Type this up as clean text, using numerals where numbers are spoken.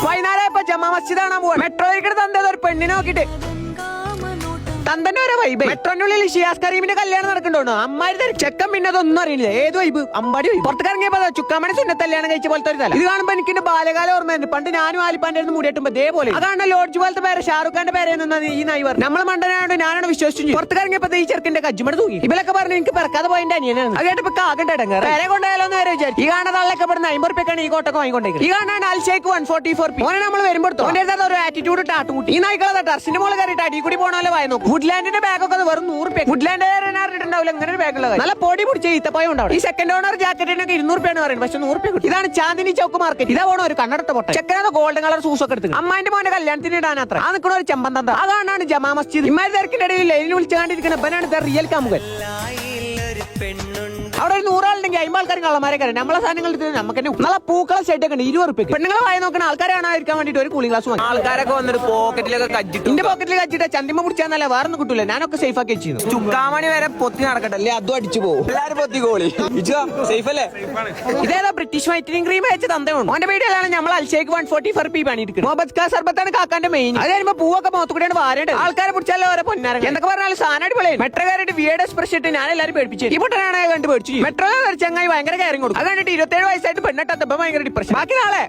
വൈകുന്നേരം ഇപ്പൊ ജമാ മസ്ജിദ് കാണാൻ പോവാ. മെട്രോയ്ക്ക് തന്തത് ഒരു പെണ്ണിനെ നോക്കിട്ട് തന്തന്റെ ഒരു വൈബ്. മെട്രോനുള്ളിൽ ഷിയാസ് കരീമിന്റെ കല്യാണം നടക്കണ്ടോ അമ്മാരി ചെക്കൻ പിന്നെ അതൊന്നും അറിയില്ല. ഏത് വൈബ് അമ്പാടി വൈബ്. പുറത്തിറങ്ങിയപ്പോ ചുക്കാമണി സുന്നത്ത് കല്യാണം കഴിച്ച പോലത്തെ ഒരു തല. ഇത് കാണുമ്പോ എനിക്ക് ബാല്യകാലം ഓർമ്മയുണ്ട്. പണ്ട് ഞാനും ആലിപ്പാന്റെ അടുത്ത് മുടിയിട്ടുമ്പോ ഇതേപോലെ. അതാണ് ലോഡ്ജ് പോലത്തെ പേര് ഷാറുഖ് ഖാന്റെ പേര് ഈ നായി പറഞ്ഞു. നമ്മളെ മണ്ടനായോണ്ട് ഞാനാണ് വിശ്വസിച്ചു. പുറത്തിറങ്ങിയപ്പോ ഈ ചെറുക്കിന്റെ കജ്ജുമട് തൂങ്ങി. ഇവലൊക്കെ പറഞ്ഞു എനിക്ക് പിറക്കാതെ പോയിന്റെ അനിയനാണ്. അത് കേട്ടപ്പോ ആകണ്ട ഇടങ്ങ് പേരെ കൊണ്ടായാലോ എന്ന് വരെ വിചാരിച്ചു. ഈ കാണുന്ന ആളൊക്കെ പെടുന്ന 50 റുപ്യക്കാണ് ഈ കോട്ടൊക്കെ വാങ്ങിക്കൊണ്ടേക്ക്. ഈ കാണാൻ അൽഷേക്ക് 144 ഓനെ നമ്മൾ വരുമ്പോൾ ഒരു ആറ്റിറ്റ്യൂഡ് ടാട്ടുകൂട്ടി. ഈ നായിക്കളെ ടെറസിന്റെ മോള് കയറിയിട്ട് അടി കൂടി പോണ വായ നോക്കും. വുഡ്ലാൻഡിന്റെ ബാഗൊക്കെ വെറും 100 റുപ്യ. വുഡ്ലാൻഡ് ഉണ്ടാവില്ല അങ്ങനെ ഒരു ബാഗുള്ളത്. നല്ല പൊടി പിടിച്ച ഈത്തപ്പയം ഉണ്ടാവും. ഈ സെക്കൻഡ് ഓണർ ജാക്കറ്റിനൊക്കെ 200 റുപ്യാണ് പറയുന്നത്. പക്ഷെ 100 റുപ്യ. ഇതാണ് ചാന്ദിനി ചൗക്ക് മാർക്കറ്റ്. ഇതാ പോണ ഒരു കണ്ണടത്ത പൊട്ട ചെക്കനത് ഗോൾഡൻ കളർ സൂസ് ഒക്കെ എടുത്ത് അമ്മാന്റെ മോന്റെ കല്യാണത്തിന് ഇടാൻ അത്ര ആ നിൽക്കുന്ന ഒരു ചെമ്പന്തന്ത. അതാണ് ജമാ മസ്ജിദ്. ഇമാരി തിരക്കിന്റെ ഇടയിൽ ലൈനിൽ വിളിച്ചാണ്ടിരിക്കുന്ന ബനാണ് റിയൽ കാമുകൻ. അവിടെ ഒരു 100 ആളുണ്ടെങ്കിൽ 50 ആൾക്കാരും കള്ളമാരെ കയറി നമ്മളെ സാധനങ്ങൾ നമുക്ക് തന്നെ നല്ല പൂക്കളെ ഷെഡ് ഒക്കെ ഉണ്ട് 20 റുപ്യ. പെണ്ണുങ്ങളെ വായി നോക്കുന്ന ആൾക്കാരാണായിരിക്കാൻ വേണ്ടിട്ട് ഒരു കൂളിംഗ് ഗ്ലാസ് വാങ്ങി. ആൾക്കാരൊക്കെ വന്നിട്ട് പോക്കറ്റിലൊക്കെ കജ്ജിട്ട് എന്റെ പോക്കറ്റിൽ കജ്ജിട്ട് ചന്തിമ പിടിച്ചാൽ വേറെ ഒന്നും കിട്ടൂല. ഞാനൊക്കെ സേഫ് ആക്കി വെച്ചിരുന്നു. ചുക്കാമണി വരെ പൊത്തി നടക്കട്ടെ അല്ലേ അതും അടിച്ചു പോകും. എല്ലാരും പൊത്തി കോളി സേഫ് അല്ലേ. ഇതേതാ ബ്രിട്ടീഷ് വൈറ്റനിങ് ക്രീം അയച്ച തന്തയാണ്. ഓന്റെ വീഡിയോയിലാണ് നമ്മൾ അൽഷേക്ക് 144p പണിയിട്ട് മുഹബത്ത് സർബത്താണ് കാക്കാന്റെ മെയിൻ. അത് കഴിയുമ്പോ പൂവൊക്കെ മുഖത്തുകൂടിയാണ് വാരേണ്ടത്. ആൾക്കാരെ പിടിച്ചാലോ ഓരോ പൊന്നാരം എന്തൊക്കെ പറഞ്ഞാലും സാധനം വിളയും. മെട്രോ കയറിയിട്ട് വിയേഡ് എക്സ്പ്രസ് ഇട്ട് ഞാൻ എല്ലാവരും പേടിപ്പിച്ചു. ഈ പൊട്ടനാണ് കണ്ടു പേടിച്ചു. മെട്രോ ചങ്ങായി ഭയങ്കര കയറി കൊടുക്കും. അത് കണ്ടിട്ട് 27 വയസ്സായിട്ട് പെണ്ണിട്ട് ഭയങ്കര ഡിപ്രഷൻ. ബാക്കി നാളെ